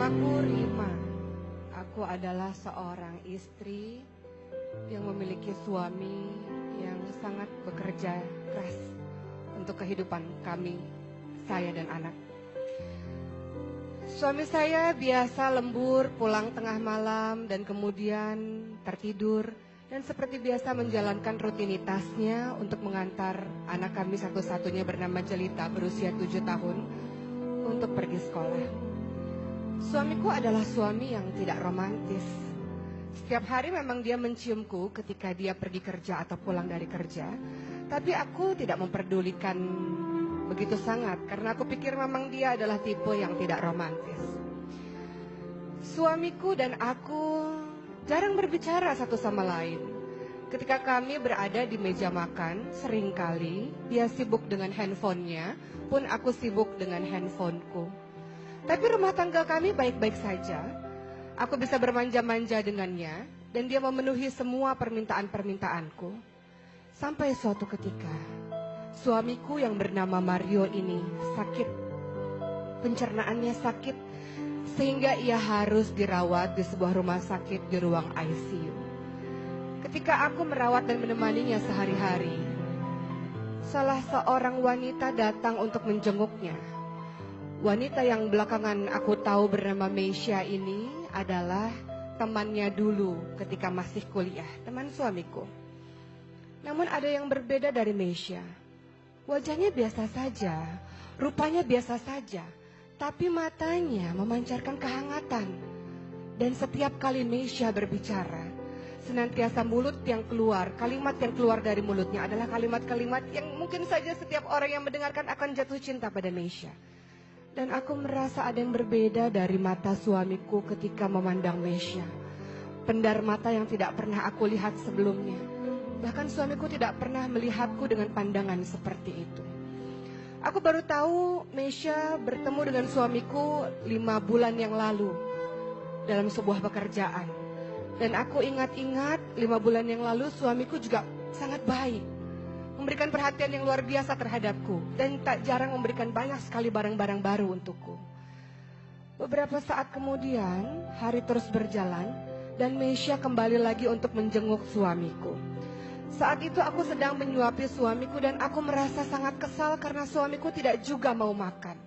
Namaku Rima. Aku adalah seorang istri yang memiliki suami yang sangat bekerja keras untuk kehidupan kami, saya dan anak. Suami saya biasa lembur pulang tengah malam dan kemudian tertidur dan seperti biasa menjalankan rutinitasnya untuk mengantar anak kami satu-satunya bernama Jelita berusia 7 tahun untuk pergi sekolah. Suamiku adalah suami yang tidak romantis. Setiap hari memang dia menciumku ketika dia pergi kerja atau pulang dari kerja. Tapi aku tidak memperdulikan begitu sangat karena aku pikir memang dia adalah tipe yang tidak romantis. Suamiku dan aku jarang berbicara satu sama lain. Ketika kami berada di meja makan, seringkali dia sibuk dengan handphonenya, pun aku sibuk dengan handphoneku. Tapi rumah tangga kami baik-baik saja. Aku bisa bermanja-manja dengannya dan dia memenuhi semua permintaan-permintaanku. Sampai suatu ketika, suamiku yang bernama Mario ini sakit. Pencernaannya sakit sehingga ia harus dirawat di sebuah rumah sakit di ruang ICU. Ketika aku merawat dan menemaninya sehari-hari, salah seorang wanita datang untuk menjenguknya. Wanita yang belakangan aku tahu bernama Meisha ini adalah temannya dulu ketika masih kuliah, teman suamiku. Namun ada yang berbeda dari Meisha. Wajahnya biasa saja, rupanya biasa saja, tapi matanya memancarkan kehangatan. Dan setiap kali Meisha berbicara, senantiasa mulut yang keluar, kalimat yang keluar dari mulutnya adalah kalimat-kalimat yang mungkin saja setiap orang yang mendengarkan akan jatuh cinta pada Meisha. Dan aku merasa ada yang berbeda dari mata suamiku ketika memandang Meisha. Pendar mata yang tidak pernah aku lihat sebelumnya. Bahkan suamiku tidak pernah melihatku dengan pandangan seperti itu. Aku baru tahu Meisha bertemu dengan suamiku 5 bulan yang lalu dalam sebuah pekerjaan. Dan aku ingat-ingat 5 bulan yang lalu suamiku juga sangat baik. Memberikan perhatian yang luar biasa terhadapku dan tak jarang memberikan banyak sekali barang-barang baru untukku. Beberapa saat kemudian, hari terus berjalan dan Meisha kembali lagi untuk menjenguk suamiku. Saat itu aku sedang menyuapi suamiku dan aku merasa sangat kesal karena suamiku tidak juga mau makan.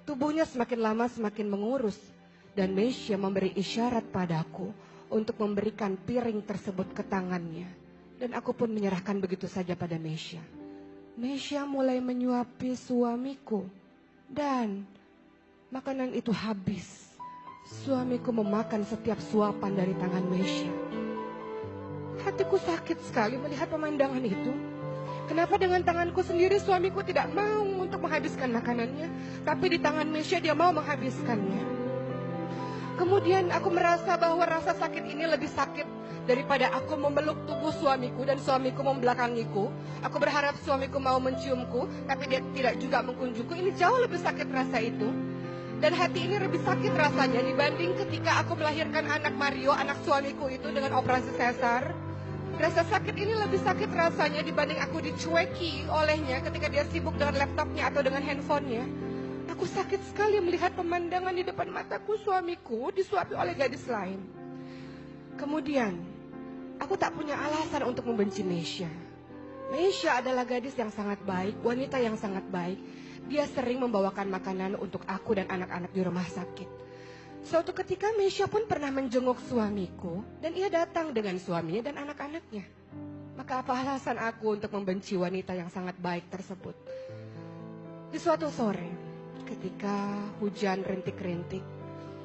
Tubuhnya semakin lama semakin mengurus dan Meisha memberi isyarat padaku untuk memberikan piring tersebut ke tangannya. Dan aku pun menyerahkan begitu saja pada Meisha. Meisha mulai menyuapi suamiku. Dan makanan itu habis. Suamiku memakan setiap suapan dari tangan Meisha. Hatiku sakit sekali melihat pemandangan itu. Kenapa dengan tanganku sendiri suamiku tidak mau untuk menghabiskan makanannya. Tapi di tangan Meisha dia mau menghabiskannya. Kemudian aku merasa bahwa rasa sakit ini lebih sakit daripada aku memeluk tubuh suamiku dan suamiku membelakangiku. Aku berharap suamiku mau menciumku, tapi dia tidak juga mengunjungku. Ini jauh lebih sakit rasa itu. Dan hati ini lebih sakit rasanya dibanding ketika aku melahirkan anak Mario, anak suamiku itu dengan operasi sesar. Rasa sakit ini lebih sakit rasanya dibanding aku dicueki olehnya ketika dia sibuk dengan laptopnya atau dengan handphonenya. Aku sakit sekali melihat pemandangan di depan mataku suamiku disuapi oleh gadis lain. Kemudian, aku tak punya alasan untuk membenci Meisha. Meisha adalah gadis yang sangat baik, wanita yang sangat baik. Dia sering membawakan makanan untuk aku dan anak-anak di rumah sakit. Suatu ketika Meisha pun pernah menjenguk suamiku dan ia datang dengan suaminya dan anak-anaknya. Maka apa alasan aku untuk membenci wanita yang sangat baik tersebut? Di suatu sore, ketika hujan rintik-rintik,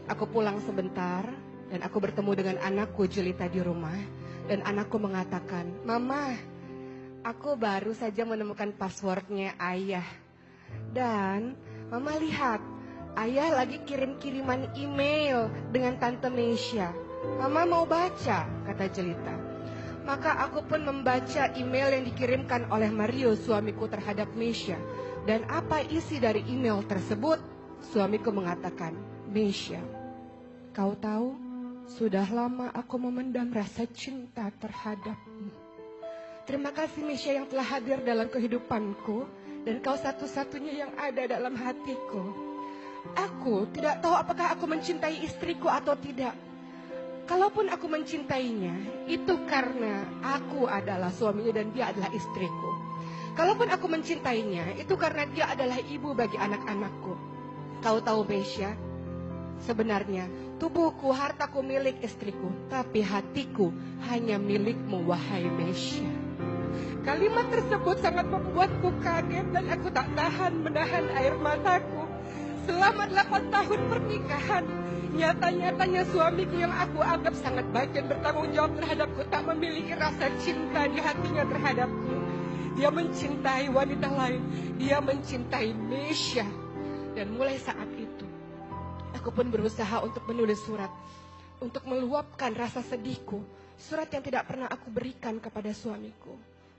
aku pulang sebentar dan aku bertemu dengan anakku Jelita di rumah. Dan anakku mengatakan, "Mama, aku baru saja menemukan passwordnya ayah. Dan Mama lihat, ayah lagi kirim-kiriman email dengan Tante Meisha. Mama mau baca," kata Jelita. Maka aku pun membaca email yang dikirimkan oleh Mario, suamiku terhadap Meisha. Dan apa isi dari email tersebut? Suamiku mengatakan, "Meisha, kau tahu, sudah lama aku memendam rasa cinta terhadapmu. Terima kasih Meisha yang telah hadir dalam kehidupanku. Dan kau satu-satunya yang ada dalam hatiku. Aku tidak tahu apakah aku mencintai istriku atau tidak. Kalaupun aku mencintainya, itu karena aku adalah suaminya dan dia adalah istriku. Kalaupun aku mencintainya, itu karena dia adalah ibu bagi anak-anakku. Kau tahu Mesya, sebenarnya tubuhku, hartaku milik istriku, tapi hatiku hanya milikmu, wahai Mesya. Kalimat tersebut sangat membuatku kaget dan aku tak tahan menahan air mataku. Selama 8 tahun pernikahan, nyata-nyatanya suamiku yang aku anggap sangat baik dan bertanggung jawab terhadapku tak memiliki rasa cinta di hatinya terhadapku. Dia mencintai wanita lain, dia mencintai Mesya. Dan mulai saat itu, aku pun berusaha untuk menulis surat, untuk meluapkan rasa sedihku. Surat yang tidak pernah aku berikan kepada suamiku.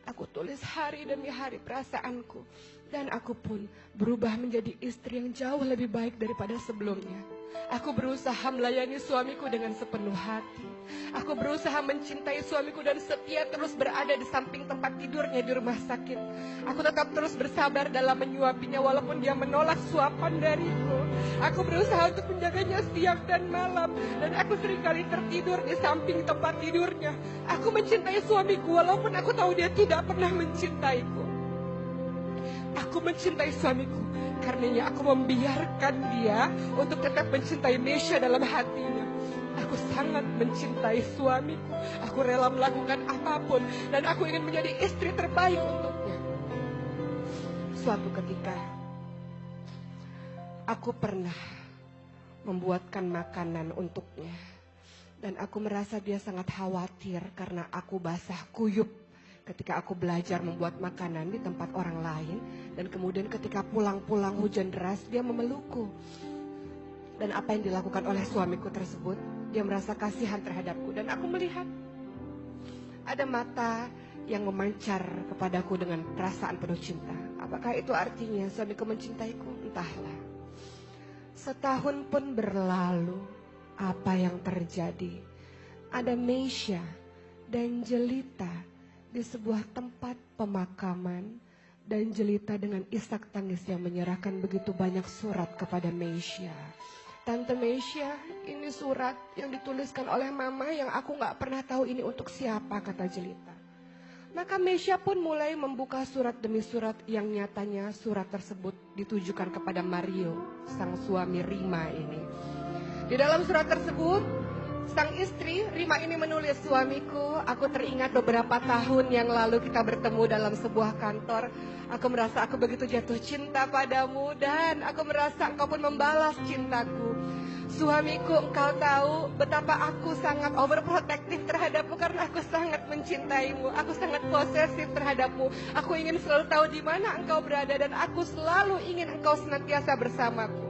Aku tulis hari demi hari perasaanku. Dan aku pun berubah menjadi istri yang jauh lebih baik daripada sebelumnya. Aku berusaha melayani suamiku dengan sepenuh hati. Aku berusaha mencintai suamiku dan setia terus berada di samping tempat tidurnya di rumah sakit. Aku tetap terus bersabar dalam menyuapinya walaupun dia menolak suapan dariku. Aku berusaha untuk menjaganya siang dan malam. Dan aku seringkali tertidur di samping tempat tidurnya. Aku mencintai suamiku walaupun aku tahu dia tidak pernah mencintaiku. Aku mencintai suamiku, karenanya aku membiarkan dia untuk tetap mencintai Mesya dalam hatinya. Aku sangat mencintai suamiku, aku rela melakukan apapun, dan aku ingin menjadi istri terbaik untuknya. Suatu ketika, aku pernah membuatkan makanan untuknya, dan aku merasa dia sangat khawatir karena aku basah kuyup ketika aku belajar membuat makanan di tempat orang lain. Dan kemudian ketika pulang-pulang hujan deras, dia memelukku. Dan apa yang dilakukan oleh suamiku tersebut, dia merasa kasihan terhadapku. Dan aku melihat ada mata yang memancar kepadaku dengan perasaan penuh cinta. Apakah itu artinya suamiku mencintaiku? Entahlah. Setahun pun berlalu, apa yang terjadi? Ada Mesya dan Jelita di sebuah tempat pemakaman, dan Jelita dengan isak tangis yang menyerahkan begitu banyak surat kepada Mesya. Tante Mesya, ini surat yang dituliskan oleh mama yang aku gak pernah tahu ini untuk siapa, kata Jelita. Maka Mesya pun mulai membuka surat demi surat yang nyatanya surat tersebut ditujukan kepada Mario, sang suami Rima ini. Di dalam surat tersebut, sang istri Rima ini menulis, suamiku, aku teringat beberapa tahun yang lalu kita bertemu dalam sebuah kantor. Aku merasa aku begitu jatuh cinta padamu dan aku merasa engkau pun membalas cintaku. Suamiku, engkau tahu betapa aku sangat overprotective terhadapmu karena aku sangat mencintaimu. Aku sangat posesif terhadapmu. Aku ingin selalu tahu di mana engkau berada dan aku selalu ingin engkau senantiasa bersamaku.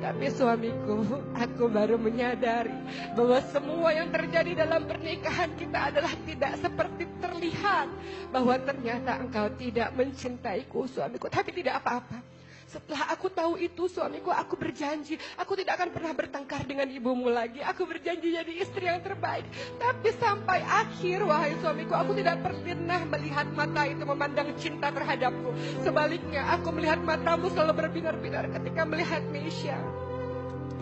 Tapi suamiku, aku baru menyadari bahwa semua yang terjadi dalam pernikahan kita adalah tidak seperti terlihat. Bahwa ternyata engkau tidak mencintaiku, suamiku. Tapi tidak apa-apa. Setelah aku tahu itu, suamiku, aku berjanji aku tidak akan pernah bertengkar dengan ibumu lagi. Aku berjanji jadi istri yang terbaik. Tapi sampai akhir, wahai suamiku, aku tidak pernah melihat mata itu memandang cinta terhadapku. Sebaliknya, aku melihat matamu selalu berbinar-binar ketika melihat Mesya.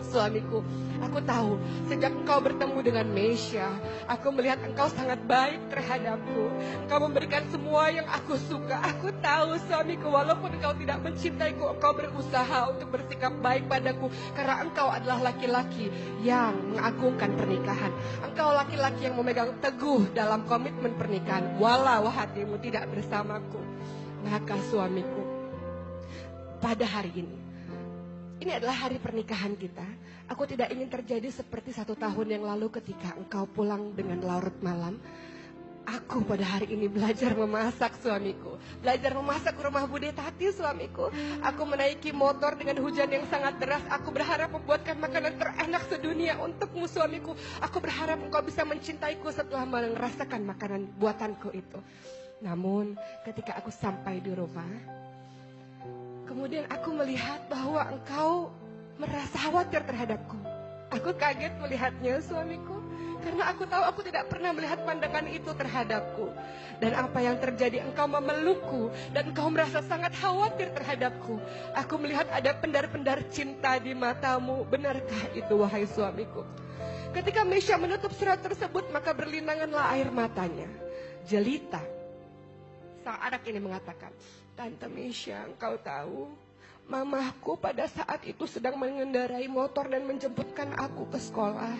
Suamiku, aku tahu sejak engkau bertemu dengan Mesya, aku melihat engkau sangat baik terhadapku. Engkau memberikan semua yang aku suka. Aku tahu suamiku, walaupun engkau tidak mencintaiku, engkau berusaha untuk bersikap baik padaku. Karena engkau adalah laki-laki yang mengagungkan pernikahan. Engkau laki-laki yang memegang teguh dalam komitmen pernikahan, walau hatimu tidak bersamaku. Maka suamiku, pada hari ini adalah hari pernikahan kita. Aku tidak ingin terjadi seperti 1 tahun yang lalu ketika engkau pulang dengan larut malam. Aku pada hari ini belajar memasak, suamiku. Belajar memasak rumah Bude Tati, suamiku. Aku menaiki motor dengan hujan yang sangat deras. Aku berharap membuatkan makanan terenak sedunia untukmu, suamiku. Aku berharap engkau bisa mencintaiku setelah merasakan makanan buatanku itu. Namun ketika aku sampai di rumah, kemudian aku melihat bahwa engkau merasa khawatir terhadapku. Aku kaget melihatnya, suamiku. Karena aku tahu aku tidak pernah melihat pandangan itu terhadapku. Dan apa yang terjadi, engkau memelukku dan engkau merasa sangat khawatir terhadapku. Aku melihat ada pendar-pendar cinta di matamu. Benarkah itu, wahai suamiku? Ketika Mesya menutup surat tersebut, maka berlinanganlah air matanya. Jelita, sang anak ini mengatakan, Tante Mesya, engkau tahu, mamahku pada saat itu sedang mengendarai motor dan menjemputkan aku ke sekolah.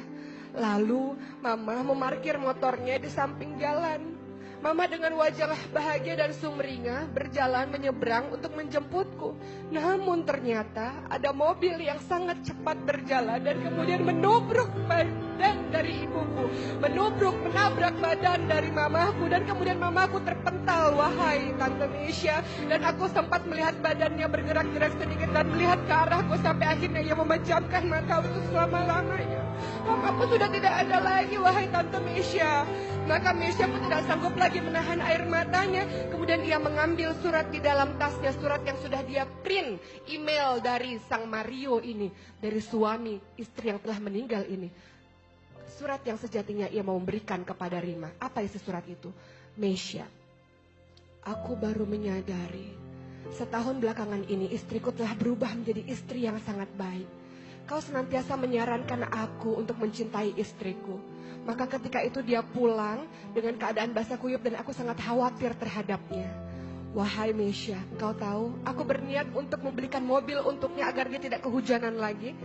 Lalu mama memarkir motornya di samping jalan. Mama dengan wajah bahagia dan sumringah berjalan menyeberang untuk menjemputku. Namun ternyata ada mobil yang sangat cepat berjalan dan kemudian menabrak badan dari ibuku. Menabrak badan dari mamaku dan kemudian mamaku terpental, wahai Tante Mesya. Dan aku sempat melihat badannya bergerak-gerak sedikit dan melihat ke arahku sampai akhirnya ia memejamkan mata untuk selama-lamanya. Mamaku sudah tidak ada lagi, wahai Tante Mesya. Maka Mesya pun tidak sanggup lagi menahan air matanya. Kemudian ia mengambil surat di dalam tasnya, surat yang sudah dia print, email dari sang Mario ini, dari suami istri yang telah meninggal ini. Surat yang sejatinya ia mau memberikan kepada Rima. Apa isi surat itu? Mesya, aku baru menyadari setahun belakangan ini istriku telah berubah menjadi istri yang sangat baik. Kau senantiasa menyarankan aku untuk mencintai istriku. Maka ketika itu dia pulang dengan keadaan basah kuyup dan aku sangat khawatir terhadapnya. Wahai Mesya, kau tahu aku berniat untuk membelikan mobil untuknya agar dia tidak kehujanan lagi.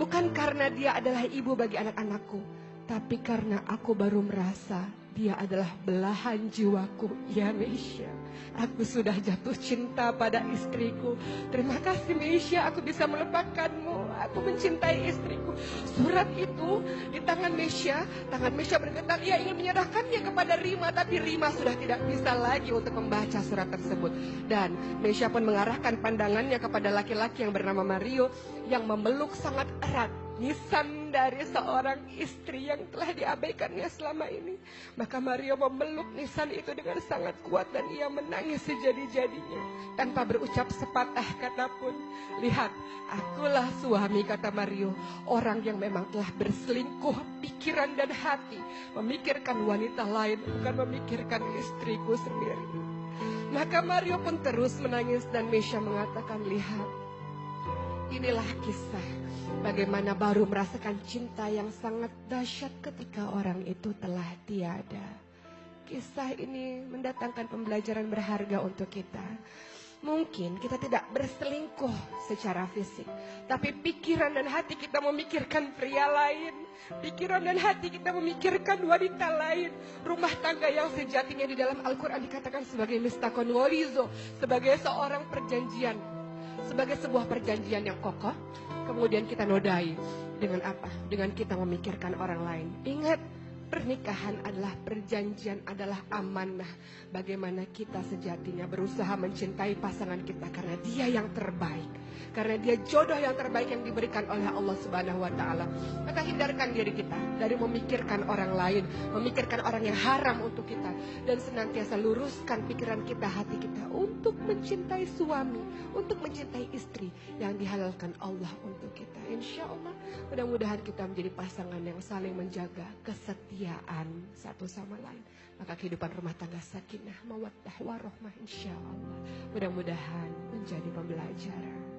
Bukan karena dia adalah ibu bagi anak-anakku, tapi karena aku baru merasa dia adalah belahan jiwaku. Ya Mesya, aku sudah jatuh cinta pada istriku. Terima kasih Mesya, aku bisa melupakanmu. Aku mencintai istriku. Surat itu di tangan Mesya bergetar. Ia ingin menyerahkannya kepada Rima, tapi Rima sudah tidak bisa lagi untuk membaca surat tersebut. Dan Mesya pun mengarahkan pandangannya kepada laki-laki yang bernama Mario yang memeluk sangat erat nisan dari seorang istri yang telah diabaikannya selama ini. Maka Mario memeluk nisan itu dengan sangat kuat dan ia menangis sejadi-jadinya tanpa berucap sepatah kata pun. Lihat, akulah suami, kata Mario, orang yang memang telah berselingkuh pikiran dan hati, memikirkan wanita lain, bukan memikirkan istriku sendiri. Maka Mario pun terus menangis dan Mesya mengatakan, lihat, inilah kisah bagaimana baru merasakan cinta yang sangat dahsyat ketika orang itu telah tiada. Kisah ini mendatangkan pembelajaran berharga untuk kita. Mungkin kita tidak berselingkuh secara fisik, tapi pikiran dan hati kita memikirkan pria lain. Pikiran dan hati kita memikirkan wanita lain. Rumah tangga yang sejatinya di dalam Al-Quran dikatakan sebagai mistakon walizo, sebagai seorang perjanjian, sebagai sebuah perjanjian yang kokoh. Kemudian kita nodai dengan apa? Dengan kita memikirkan orang lain. Ingat, pernikahan adalah perjanjian, adalah amanah. Bagaimana kita sejatinya berusaha mencintai pasangan kita karena dia yang terbaik, karena dia jodoh yang terbaik yang diberikan oleh Allah Subhanahu wa Ta'ala. Maka hindarkan diri kita dari memikirkan orang lain, memikirkan orang yang haram untuk kita, dan senantiasa luruskan pikiran kita, hati kita untuk mencintai suami, untuk mencintai istri yang dihalalkan Allah untuk kita. Insya Allah mudah-mudahan kita menjadi pasangan yang saling menjaga kesetiaan satu sama lain. Maka kehidupan rumah tangga sakinah, mawaddah, warahmah insya Allah mudah-mudahan menjadi pembelajaran.